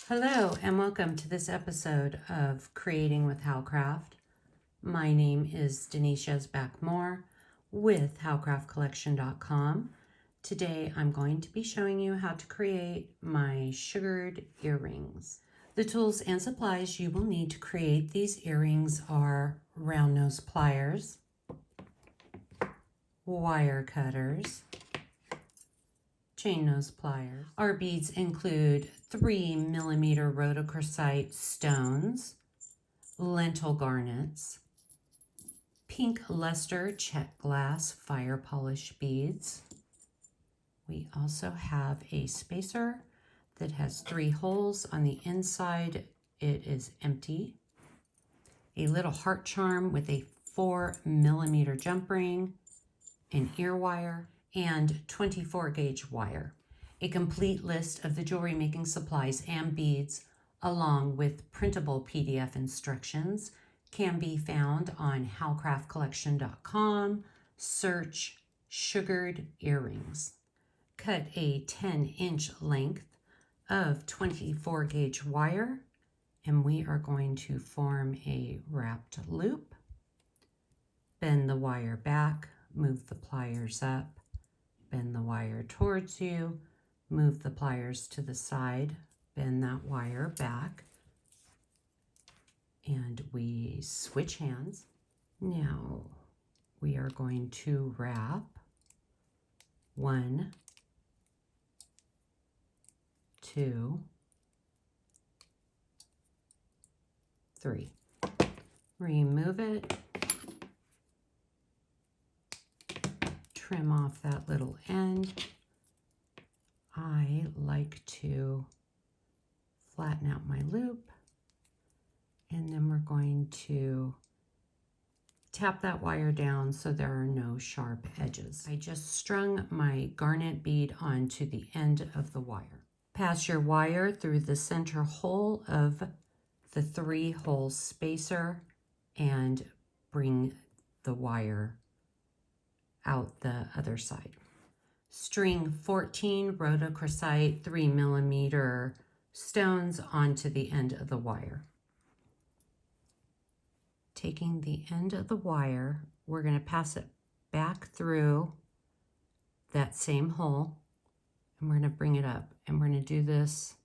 Hello and welcome to this episode of Creating with Howcraft. My name is Denise Backmore with howcraftcollection.com. Today I'm going to be showing you how to create my sugared earrings. The tools and supplies you will need to create these earrings are round nose pliers, wire cutters, chain nose pliers. Our beads include 3mm rhodochrosite stones, lentil garnets, pink luster Czech glass fire polish beads. We also have a spacer that has 3 holes. On the inside it is empty. A little heart charm with a 4mm jump ring, an ear wire, and 24 gauge wire. A complete list of the jewelry making supplies and beads along with printable PDF instructions can be found on howcraftcollection.com. Search sugared earrings. Cut a 10-inch length of 24 gauge wire, and we are going to form a wrapped loop. Bend the wire back, move the pliers up, bend the wire towards you, move the pliers to the side, bend that wire back, and we switch hands. Now we are going to wrap 1, 2, 3. Remove it. Trim off that little end. I like to flatten out my loop, and then we're going to tap that wire down so there are no sharp edges. I just strung my garnet bead onto the end of the wire. Pass your wire through the center hole of the 3-hole spacer and bring the wire out the other side. String 14 rhodochrosite 3mm stones onto the end of the wire. Taking the end of the wire, we're going to pass it back through that same hole, and we're going to bring it up, and we're going to do this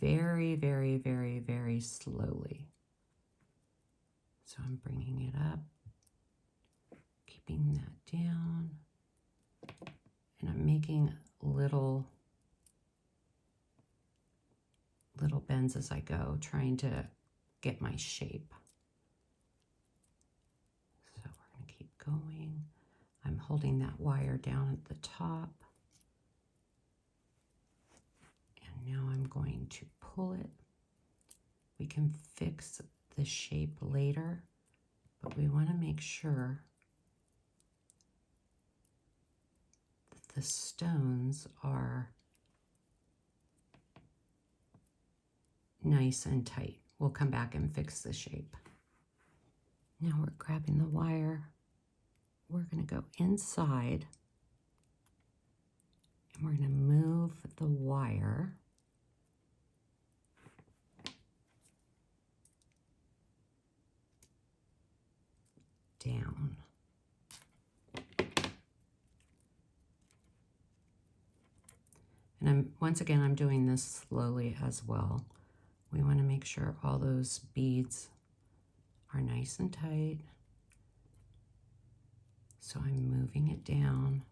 very, very, very, very slowly. So I'm bringing it up, keeping that down, and I'm making little bends as I go, trying to get my shape. So we're going to keep going. I'm holding that wire down at the top, and now I'm going to pull it. We can fix the shape later, but we want to make sure that the stones are nice and tight. We'll come back and fix the shape. Now we're grabbing the wire. We're going to go inside, and we're going to move the wire down. And once again, I'm doing this slowly as well. We want to make sure all those beads are nice and tight. So I'm moving it down.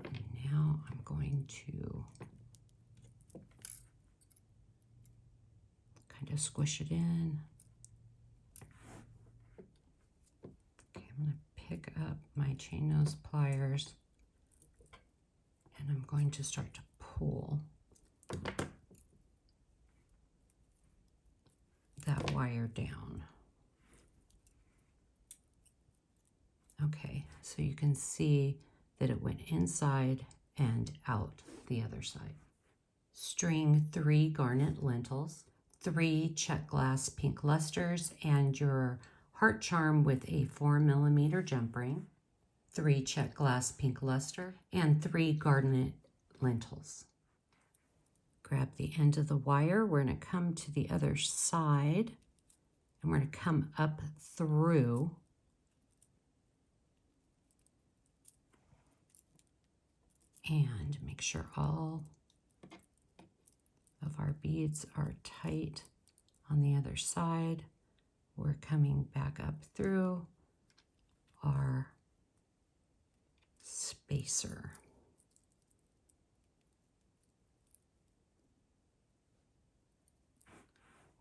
And now I'm going to kind of squish it in. Okay, I'm going to pick up my chain nose pliers, and I'm going to start to pull that wire down. Okay, so you can see that it went inside and out the other side. String 3 garnet lentils, 3 Czech glass pink lusters, and your heart charm with a 4mm jump ring, 3 Czech glass pink luster, and 3 garnet lentils. Grab the end of the wire. We're going to come to the other side and we're going to come up through and make sure all of our beads are tight on the other side. We're coming back up through our spacer.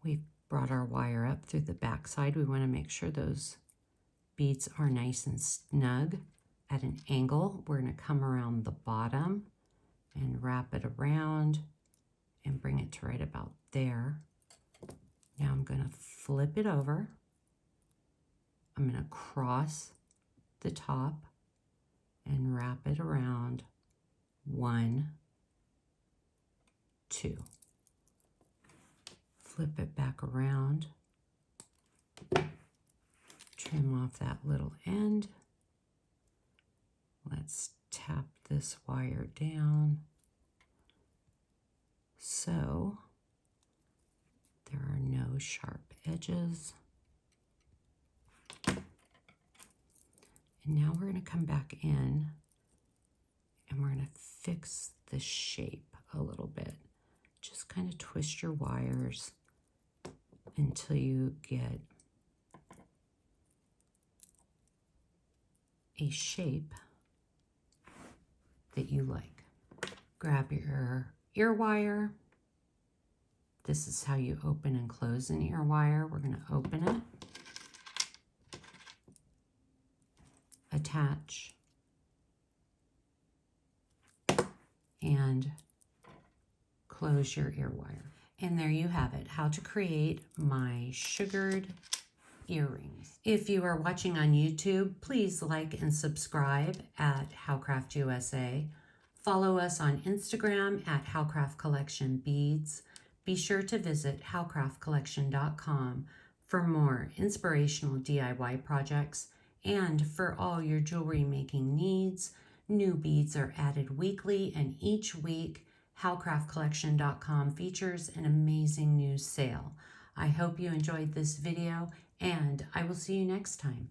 We've brought our wire up through the back side. We want to make sure those beads are nice and snug at an angle. We're going to come around the bottom and wrap it around and bring it to right about there. Now I'm going to flip it over. I'm going to cross the top and wrap it around 1, 2. Flip it back around. Trim off that little end. Let's tap this wire down so there are no sharp edges. And now we're going to come back in and we're going to fix the shape a little bit. Just kind of twist your wires until you get a shape that you like. Grab your ear wire. This is how you open and close an ear wire. We're going to open it, attach, and close your ear wire. And there you have it, how to create my sugared earrings. If you are watching on YouTube, please like and subscribe at Howcraft USA. Follow us on Instagram at Howcraft Collection Beads. Be sure to visit howcraftcollection.com for more inspirational DIY projects and for all your jewelry making needs. New beads are added weekly, and each week howcraftcollection.com features an amazing new sale. I hope you enjoyed this video, and I will see you next time.